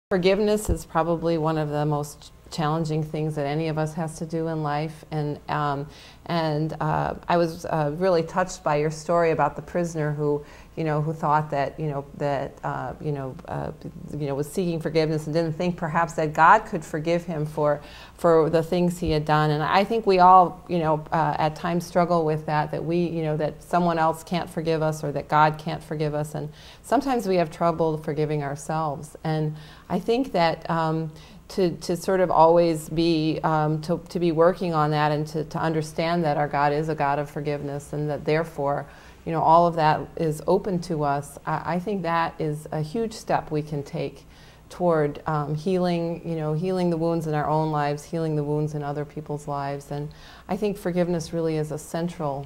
Forgiveness is probably one of the most challenging things that any of us has to do in life, and I was really touched by your story about the prisoner who thought that was seeking forgiveness and didn't think perhaps that God could forgive him for the things he had done. And I think we all at times struggle with that that someone else can't forgive us or that God can't forgive us, and sometimes we have trouble forgiving ourselves. And I think that to sort of always be to be working on that, and to understand that our God is a God of forgiveness, and that therefore all of that is open to us. I think that is a huge step we can take toward healing the wounds in our own lives, healing the wounds in other people's lives. And I think forgiveness really is a central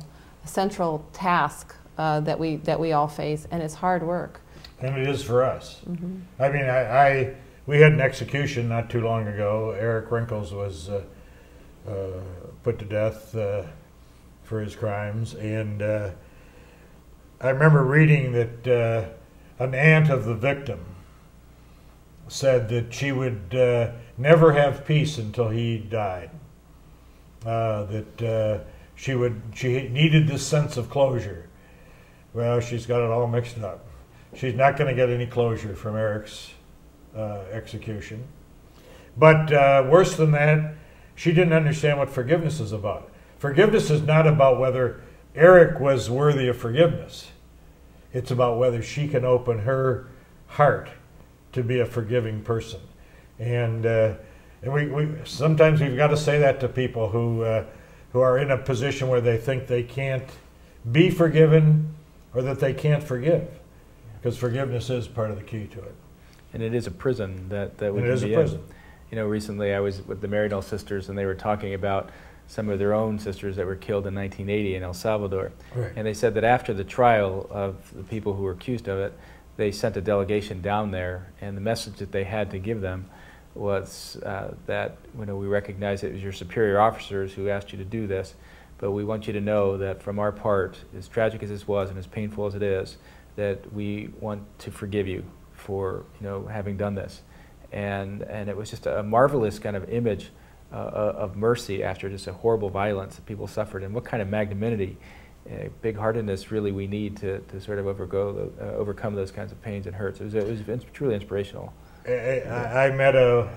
task that we all face, and it's hard work. And it is for us. Mm-hmm. I mean, we had an execution not too long ago. Eric Wrinkles was put to death for his crimes, and I remember reading that an aunt of the victim said that she would never have peace until he died. That she needed this sense of closure. Well, she's got it all mixed up. She's not going to get any closure from Eric's execution. But worse than that, she didn't understand what forgiveness is about. Forgiveness is not about whether Eric was worthy of forgiveness. It's about whether she can open her heart to be a forgiving person. And we sometimes we've got to say that to people who are in a position where they think they can't be forgiven or that they can't forgive, because forgiveness is part of the key to it. And it is a prison that we can be in. It is a prison. Recently I was with the Marydell sisters, and they were talking about some of their own sisters that were killed in 1980 in El Salvador. Right. And they said that after the trial of the people who were accused of it, they sent a delegation down there, and the message that they had to give them was that we recognize it was your superior officers who asked you to do this, but we want you to know that from our part, as tragic as this was and as painful as it is, that we want to forgive you for having done this. And it was just a marvelous kind of image of mercy after just a horrible violence that people suffered, and what kind of magnanimity, big-heartedness really we need to sort of overcome those kinds of pains and hurts. It was truly inspirational. I met a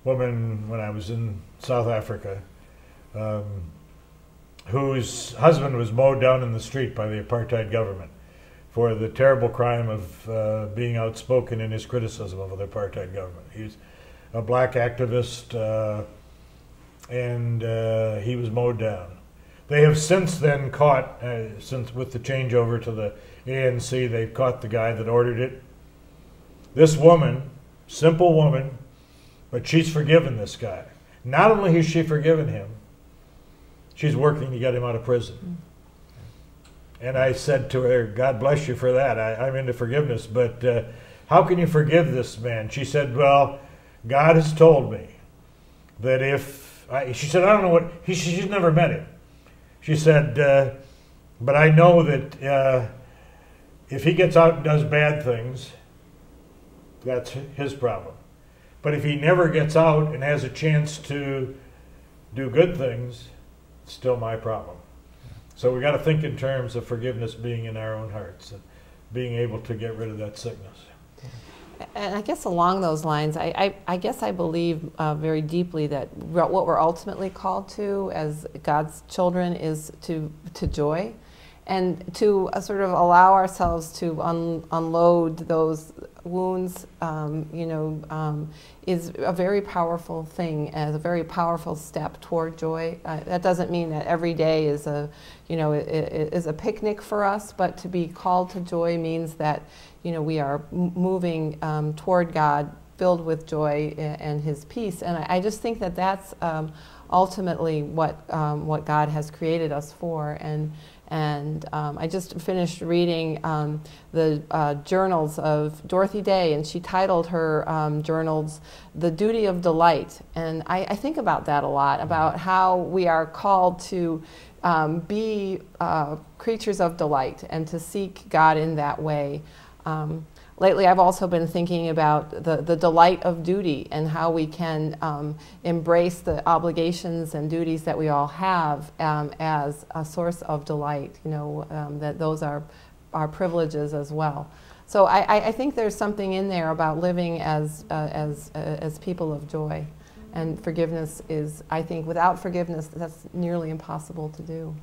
woman when I was in South Africa whose husband was mowed down in the street by the apartheid government for the terrible crime of being outspoken in his criticism of the apartheid government. He's a black activist, and he was mowed down. They have since then caught, since with the changeover to the ANC, they've caught the guy that ordered it. This woman, simple woman, but she's forgiven this guy. Not only has she forgiven him, she's working to get him out of prison. And I said to her, God bless you for that. I'm into forgiveness, but how can you forgive this man? She said, well, God has told me that she said, I don't know what, she's never met him. She said, but I know that if he gets out and does bad things, that's his problem. But if he never gets out and has a chance to do good things, it's still my problem. So we got to think in terms of forgiveness being in our own hearts and being able to get rid of that sickness. And I guess along those lines, I guess I believe very deeply that what we're ultimately called to as God's children is to joy, and to sort of allow ourselves to unload those wounds, is a very powerful thing, as a very powerful step toward joy. That doesn't mean that every day is a picnic for us, but to be called to joy means that we are moving toward God, filled with joy and His peace. And I just think that that's ultimately what God has created us for. And I just finished reading the journals of Dorothy Day, and she titled her journals "The Duty of Delight." And I think about that a lot, about how we are called to be creatures of delight and to seek God in that way. lately I've also been thinking about the delight of duty and how we can embrace the obligations and duties that we all have as a source of delight, that those are our privileges as well. So I think there's something in there about living as people of joy. And forgiveness is, I think, without forgiveness, that's nearly impossible to do.